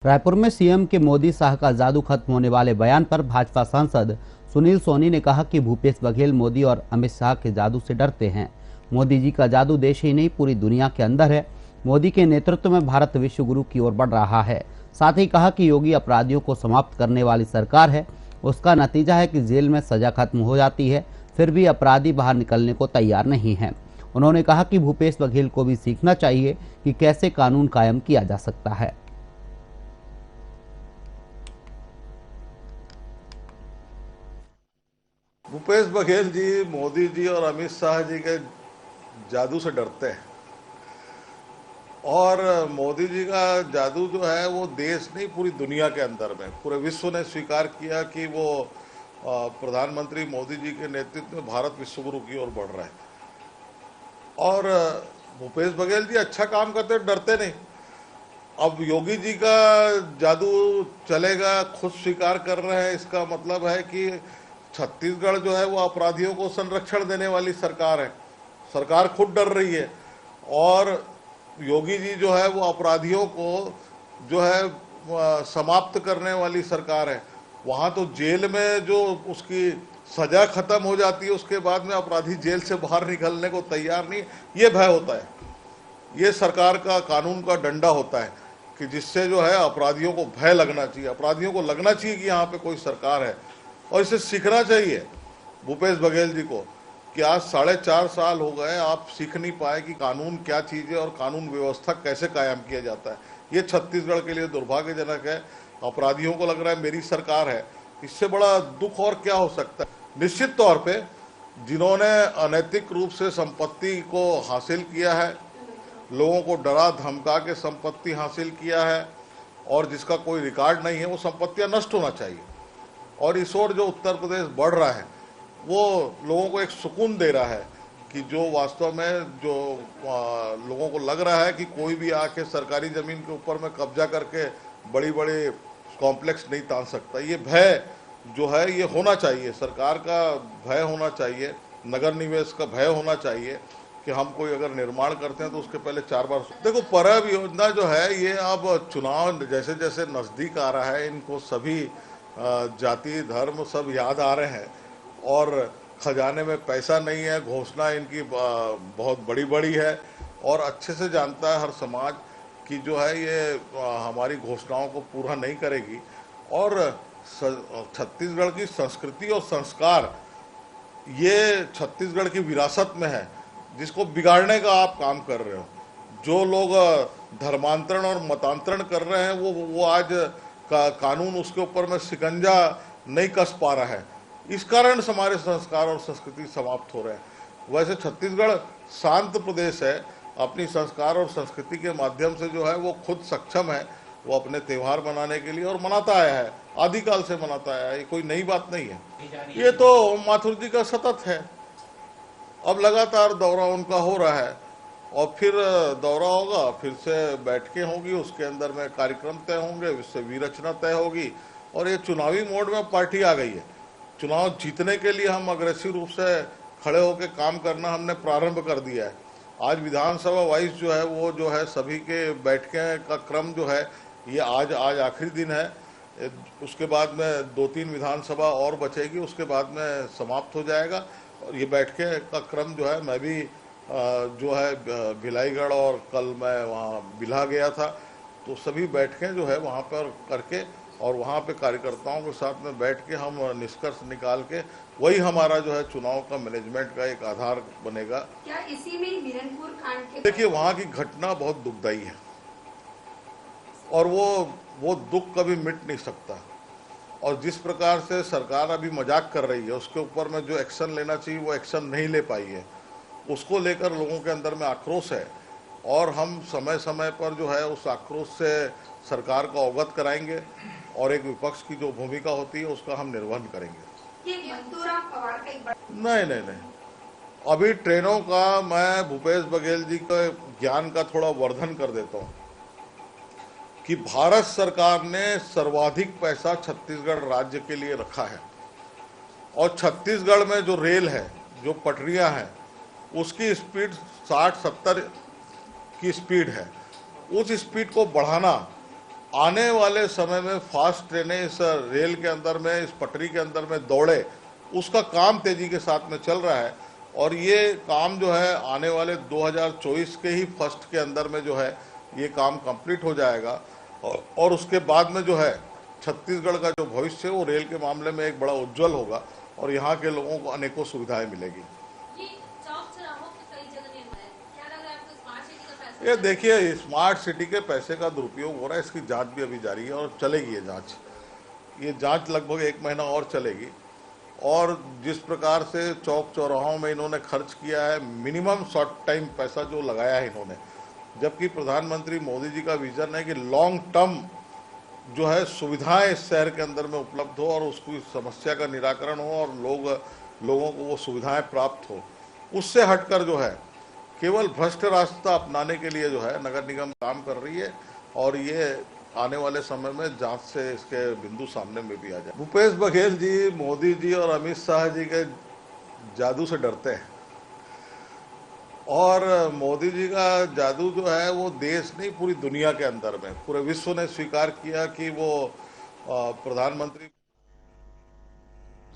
रायपुर में सीएम के मोदी शाह का जादू खत्म होने वाले बयान पर भाजपा सांसद सुनील सोनी ने कहा कि भूपेश बघेल मोदी और अमित शाह के जादू से डरते हैं। मोदी जी का जादू देश ही नहीं पूरी दुनिया के अंदर है। मोदी के नेतृत्व में भारत विश्व गुरु की ओर बढ़ रहा है। साथ ही कहा कि योगी अपराधियों को समाप्त करने वाली सरकार है। उसका नतीजा है कि जेल में सजा खत्म हो जाती है, फिर भी अपराधी बाहर निकलने को तैयार नहीं है। उन्होंने कहा कि भूपेश बघेल को भी सीखना चाहिए कि कैसे कानून कायम किया जा सकता है। भूपेश बघेल जी मोदी जी और अमित शाह जी के जादू से डरते हैं। और मोदी जी का जादू जो है वो देश नहीं पूरी दुनिया के अंदर में पूरे विश्व ने स्वीकार किया कि वो प्रधानमंत्री मोदी जी के नेतृत्व में भारत विश्व गुरु की ओर बढ़ रहा है। और भूपेश बघेल जी अच्छा काम करते डरते नहीं। अब योगी जी का जादू चलेगा, खुद स्वीकार कर रहे हैं। इसका मतलब है कि छत्तीसगढ़ जो है वो अपराधियों को संरक्षण देने वाली सरकार है। सरकार खुद डर रही है और योगी जी जो है वो अपराधियों को जो है समाप्त करने वाली सरकार है। वहाँ तो जेल में जो उसकी सजा खत्म हो जाती है उसके बाद में अपराधी जेल से बाहर निकलने को तैयार नहीं। ये भय होता है, ये सरकार का कानून का डंडा होता है कि जिससे जो है अपराधियों को भय लगना चाहिए। अपराधियों को लगना चाहिए कि यहाँ पे कोई सरकार है और इसे सीखना चाहिए भूपेश बघेल जी को कि आज 4.5 साल हो गए, आप सीख नहीं पाए कि कानून क्या चीज़ है और कानून व्यवस्था कैसे कायम किया जाता है। ये छत्तीसगढ़ के लिए दुर्भाग्यजनक है। अपराधियों को लग रहा है मेरी सरकार है, इससे बड़ा दुख और क्या हो सकता है। निश्चित तौर पे जिन्होंने अनैतिक रूप से संपत्ति को हासिल किया है, लोगों को डरा धमका के संपत्ति हासिल किया है और जिसका कोई रिकॉर्ड नहीं है, वो संपत्तियां नष्ट होना चाहिए। और इस ओर जो उत्तर प्रदेश बढ़ रहा है वो लोगों को एक सुकून दे रहा है कि जो वास्तव में जो लोगों को लग रहा है कि कोई भी आके सरकारी ज़मीन के ऊपर में कब्जा करके बड़ी बड़ी कॉम्प्लेक्स नहीं तान सकता। ये भय जो है ये होना चाहिए, सरकार का भय होना चाहिए, नगर निवेश का भय होना चाहिए कि हम कोई अगर निर्माण करते हैं तो उसके पहले 4 बार देखो। परब योजना जो है ये अब चुनाव जैसे जैसे नज़दीक आ रहा है, इनको सभी जाति धर्म सब याद आ रहे हैं और खजाने में पैसा नहीं है। घोषणा इनकी बहुत बड़ी बड़ी है और अच्छे से जानता है हर समाज कि जो है ये हमारी घोषणाओं को पूरा नहीं करेगी। और छत्तीसगढ़ की संस्कृति और संस्कार ये छत्तीसगढ़ की विरासत में है, जिसको बिगाड़ने का आप काम कर रहे हो। जो लोग धर्मांतरण और मतांतरण कर रहे हैं वो आज कानून उसके ऊपर में शिकंजा नहीं कस पा रहा है। इस कारण हमारे संस्कार और संस्कृति समाप्त हो रहे हैं। वैसे छत्तीसगढ़ शांत प्रदेश है, अपनी संस्कार और संस्कृति के माध्यम से जो है वो खुद सक्षम है, वो अपने त्यौहार मनाने के लिए और मनाता आया है, आदिकाल से मनाता आया है। ये कोई नई बात नहीं है। ये तो माथुर जी का सतत है। अब लगातार दौरा उनका हो रहा है और फिर दौरा होगा, फिर से बैठकें होगी, उसके अंदर में कार्यक्रम तय होंगे, उससे विरचना तय होगी। और ये चुनावी मोड में पार्टी आ गई है। चुनाव जीतने के लिए हम अग्रेसिव रूप से खड़े होकर काम करना हमने प्रारंभ कर दिया है। आज विधानसभा वाइज जो है वो जो है सभी के बैठकें का क्रम जो है ये आज आखिरी दिन है। उसके बाद में 2-3 विधानसभा और बचेगी, उसके बाद में समाप्त हो जाएगा। और ये बैठकें का क्रम जो है, मैं भी जो है भिलाईगढ़ और कल मैं वहाँ बिल्हा गया था, तो सभी बैठकें जो है वहाँ पर करके और वहाँ पे कार्यकर्ताओं के साथ में बैठ के हम निष्कर्ष निकाल के वही हमारा जो है चुनाव का मैनेजमेंट का एक आधार बनेगा। क्या इसी में बिरनपुर कांड के देखिए वहाँ की घटना बहुत दुखदायी है और वो दुख कभी मिट नहीं सकता। और जिस प्रकार से सरकार अभी मजाक कर रही है उसके ऊपर में जो एक्शन लेना चाहिए वो एक्शन नहीं ले पाई है, उसको लेकर लोगों के अंदर में आक्रोश है। और हम समय समय पर जो है उस आक्रोश से सरकार को अवगत कराएंगे और एक विपक्ष की जो भूमिका होती है उसका हम निर्वहन करेंगे। नहीं, अभी ट्रेनों का मैं भूपेश बघेल जी के ज्ञान का थोड़ा वर्धन कर देता हूँ कि भारत सरकार ने सर्वाधिक पैसा छत्तीसगढ़ राज्य के लिए रखा है और छत्तीसगढ़ में जो रेल है, जो पटरियां हैं, उसकी स्पीड 60-70 की स्पीड है। उस स्पीड को बढ़ाना आने वाले समय में फास्ट ट्रेनें इस रेल के अंदर में, इस पटरी के अंदर में दौड़े, उसका काम तेजी के साथ में चल रहा है। और ये काम जो है आने वाले 2024 के ही फर्स्ट के अंदर में जो है ये काम कंप्लीट हो जाएगा। और उसके बाद में जो है छत्तीसगढ़ का जो भविष्य है वो रेल के मामले में एक बड़ा उज्जवल होगा और यहाँ के लोगों को अनेकों सुविधाएं मिलेगी। ये चौक चौराहों पे कई जगह निर्माण है, क्या लग रहा है आपको स्मार्ट सिटी का फैसला? ये देखिए, स्मार्ट सिटी के पैसे का दुरुपयोग हो रहा है, इसकी जांच भी अभी जारी है और चलेगी ये जांच लगभग 1 महीना और चलेगी। और जिस प्रकार से चौक चौराहों में इन्होंने खर्च किया है, मिनिमम शॉर्ट टाइम पैसा जो लगाया है इन्होंने, जबकि प्रधानमंत्री मोदी जी का विजन है कि लॉन्ग टर्म जो है सुविधाएं इस शहर के अंदर में उपलब्ध हो और उसकी समस्या का निराकरण हो और लोगों को वो सुविधाएं प्राप्त हो। उससे हटकर जो है केवल भ्रष्ट रास्ता अपनाने के लिए जो है नगर निगम काम कर रही है और ये आने वाले समय में जांच से इसके बिंदु सामने में भी आ जाए। भूपेश बघेल जी मोदी जी और अमित शाह जी के जादू से डरते हैं और मोदी जी का जादू जो है वो देश नहीं पूरी दुनिया के अंदर में, पूरे विश्व ने स्वीकार किया कि वो प्रधानमंत्री